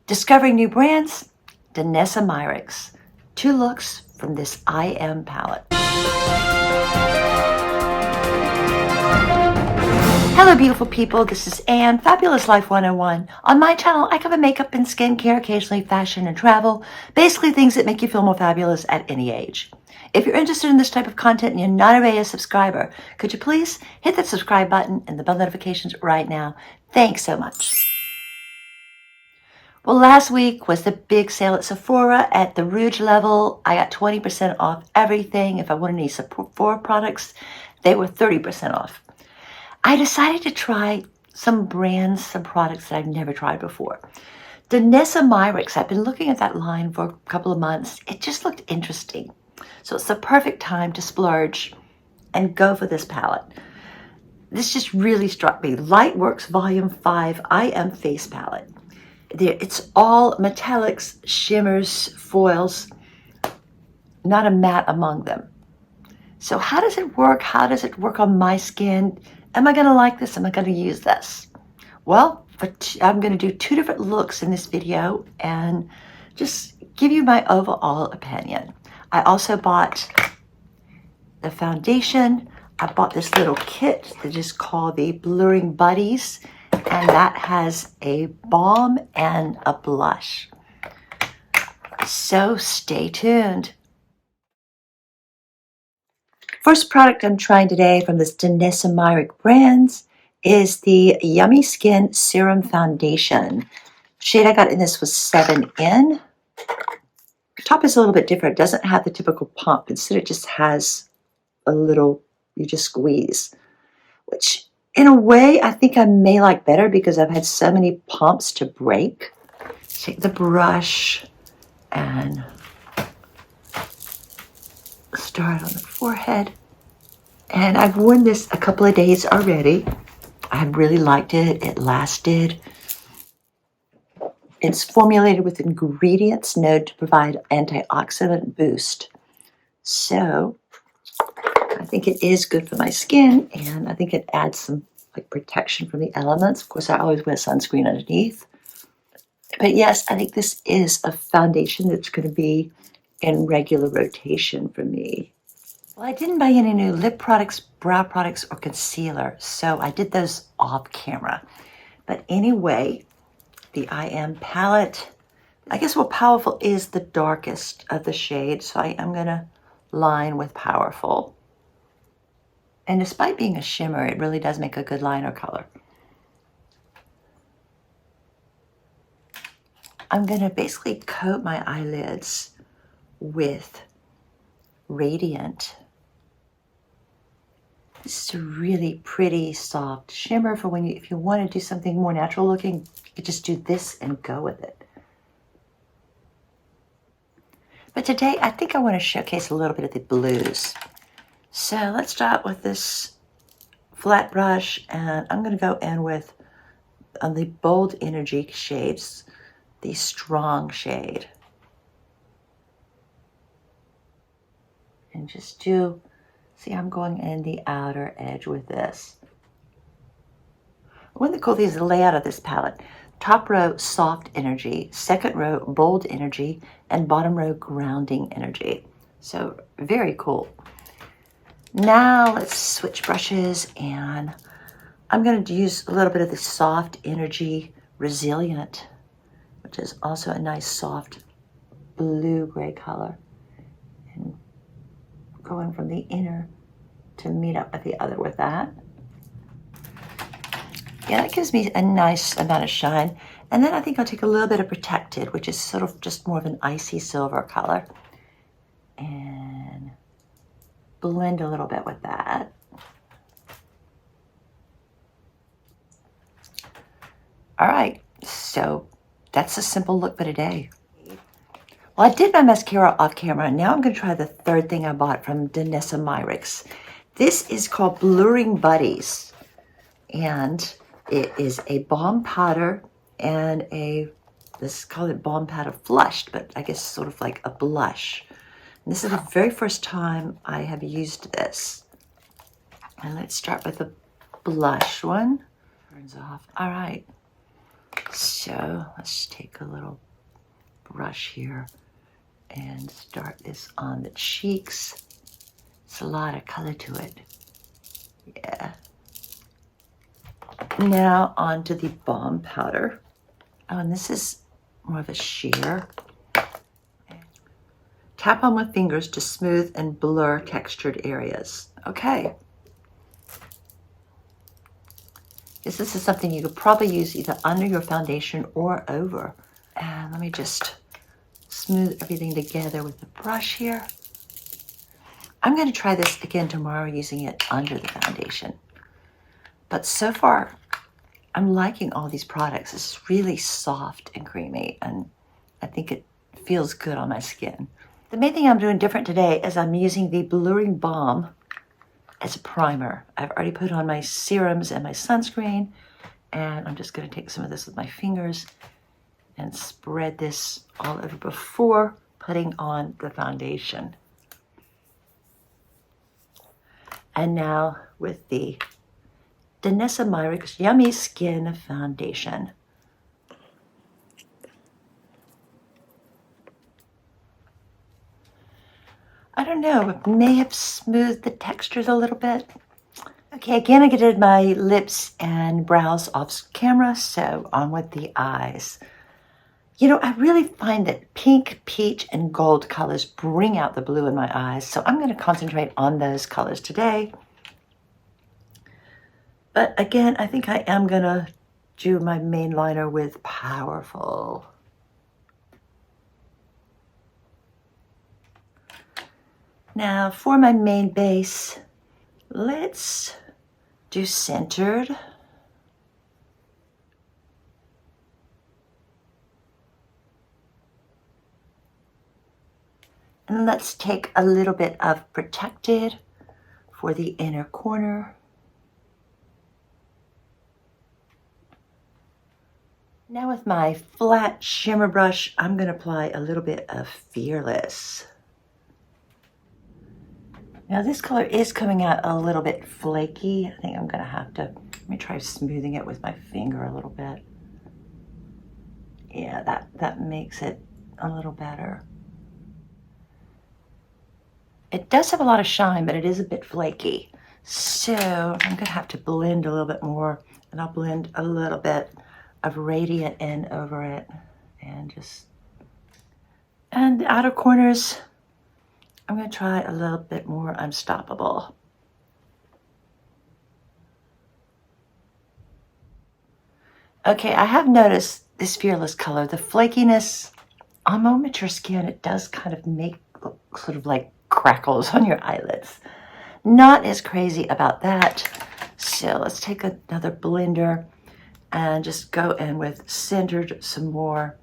Discovering new brands, Danessa Myricks. 2 looks from this I Am palette. Hello beautiful people, this is Anne, Fabulous Life 101. On my channel, I cover makeup and skincare, occasionally fashion and travel, basically things that make you feel more fabulous at any age. If you're interested in this type of content and you're not already a subscriber, could you please hit that subscribe button and the bell notifications right now? Thanks so much. Well, last week was the big sale at Sephora at the Rouge level. I got 20% off everything. If I wanted any Sephora products, they were 30% off. I decided to try some brands, some products that I've never tried before. Danessa Myricks, I've been looking at that line for a couple of months. It just looked interesting. So it's the perfect time to splurge and go for this palette. This just really struck me. Lightworks Volume 5 I Am Face Palette. It's all metallics, shimmers, foils, not a matte among them. So how does it work? How does it work on my skin? Am I going to like this? Am I going to use this? Well, I'm going to do 2 different looks in this video and just give you my overall opinion. I also bought the foundation. I bought this little kit that is called the Blurring Buddies, and that has a balm and a blush. So stay tuned. First product I'm trying today from this Danessa Myricks brands is the Yummy Skin Serum Foundation. Shade I got in this was 7N. The top is a little bit different. It doesn't have the typical pump. Instead, it just has a little, you just squeeze, which in a way I think I may like better because I've had so many pumps to break. Take the brush and start on the forehead. And I've worn this a couple of days already. I really liked it. It lasted. It's formulated with ingredients known to provide antioxidant boost. So I think it is good for my skin, and I think it adds some protection from the elements. Of course, I always wear sunscreen underneath. But yes, I think this is a foundation that's going to be in regular rotation for me. Well, I didn't buy any new lip products, brow products, or concealer, so I did those off camera. But anyway, the I Am palette, I guess what Powerful is the darkest of the shades, so I am going to line with Powerful. And despite being a shimmer, it really does make a good liner color. I'm going to basically coat my eyelids with Radiant. This is a really pretty soft shimmer for when if you want to do something more natural looking, you could just do this and go with it. But today, I think I want to showcase a little bit of the blues. So let's start with this flat brush, and I'm going to go in with the Bold Energy shades, the Strong shade. And just do, see, I'm going in the outer edge with this. One of the cool things is the layout of this palette. Top row, Soft Energy. Second row, Bold Energy. And bottom row, Grounding Energy. So very cool. Now let's switch brushes, and I'm going to use a little bit of the Soft Energy Resilient, which is also a nice soft blue-gray color. And going from the inner to meet up with the other with that. Yeah, that gives me a nice amount of shine. And then I think I'll take a little bit of Protected, which is sort of just more of an icy silver color, and blend a little bit with that. All right, so that's a simple look for today. Well, I did my mascara off camera, and now I'm going to try the third thing I bought from Danessa Myricks. This is called Blurring Buddies, and it is a balm powder and let's call it balm powder flushed, but I guess sort of like a blush. And this is the very first time I have used this. And let's start with the blush one. Turns off. All right. So let's take a little brush here and start this on the cheeks. It's a lot of color to it. Yeah. Now onto the balm powder. Oh, and this is more of a sheer. Tap on with fingers to smooth and blur textured areas. Okay. This is something you could probably use either under your foundation or over. And let me just smooth everything together with the brush here. I'm going to try this again tomorrow using it under the foundation. But so far, I'm liking all these products. It's really soft and creamy, and I think it feels good on my skin. The main thing I'm doing different today is I'm using the Blurring Balm as a primer. I've already put on my serums and my sunscreen, and I'm just going to take some of this with my fingers and spread this all over before putting on the foundation. And now with the Danessa Myricks Yummy Skin Foundation. I don't know, it may have smoothed the textures a little bit. Okay, again, I did my lips and brows off camera, so on with the eyes. You know, I really find that pink, peach, and gold colors bring out the blue in my eyes, so I'm going to concentrate on those colors today. But again, I think I am going to do my main liner with Powerful. Now for my main base, let's do Centered. And let's take a little bit of Protected for the inner corner. Now with my flat shimmer brush, I'm going to apply a little bit of Fearless. Now this color is coming out a little bit flaky. I think I'm going to have to, let me try smoothing it with my finger a little bit. Yeah, that makes it a little better. It does have a lot of shine, but it is a bit flaky. So I'm going to have to blend a little bit more, and I'll blend a little bit of Radiant in over it, and the outer corners, I'm going to try a little bit more Unstoppable. Okay, I have noticed this Fearless color, the flakiness on more mature skin, it does kind of make sort of like crackles on your eyelids. Not as crazy about that. So let's take another blender and just go in with Centered some more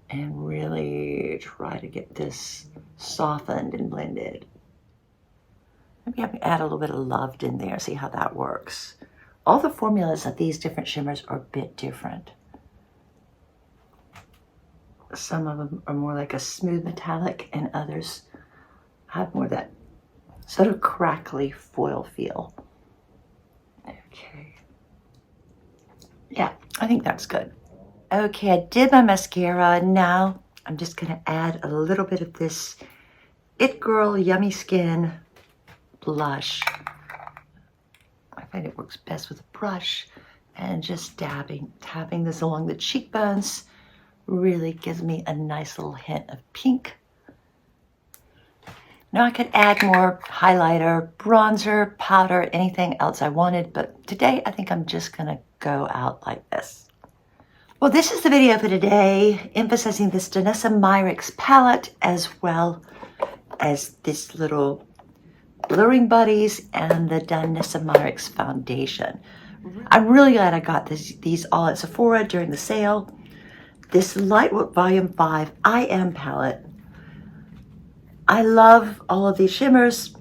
and really try to get this softened and blended. Maybe I can add a little bit of Loved in there, see how that works. All the formulas of these different shimmers are a bit different. Some of them are more like a smooth metallic, and others have more of that sort of crackly foil feel. Okay. Yeah, I think that's good. Okay, I did my mascara. Now I'm just going to add a little bit of this It Girl Yummy Skin blush. I find it works best with a brush, and just tapping this along the cheekbones really gives me a nice little hint of pink. Now I could add more highlighter, bronzer, powder, anything else I wanted, but today I think I'm just gonna go out like this. Well, this is the video for today, emphasizing this Danessa Myricks palette as well as this little Blurring Buddies and the Danessa Myricks foundation. I'm really glad I got these all at Sephora during the sale. This Lightworks Volume 5 I Am palette. I love all of these shimmers,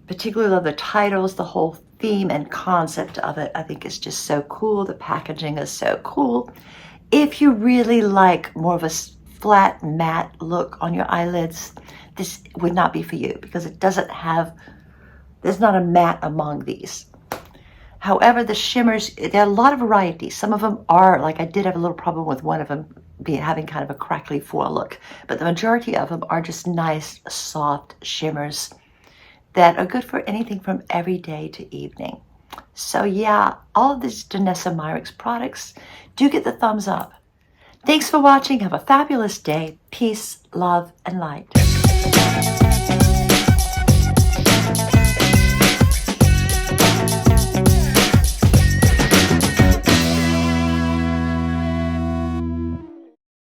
particularly love the titles, the whole theme and concept of it. I think it's just so cool. The packaging is so cool. If you really like more of a flat matte look on your eyelids, this would not be for you because it doesn't have, there's not a matte among these. However, the shimmers, there are a lot of varieties. Some of them are, like I did have a little problem with one of them having kind of a crackly foil look, but the majority of them are just nice, soft shimmers that are good for anything from everyday to evening. So yeah, all of these Danessa Myricks products do get the thumbs up. Thanks for watching. Have a fabulous day. Peace, love, and light.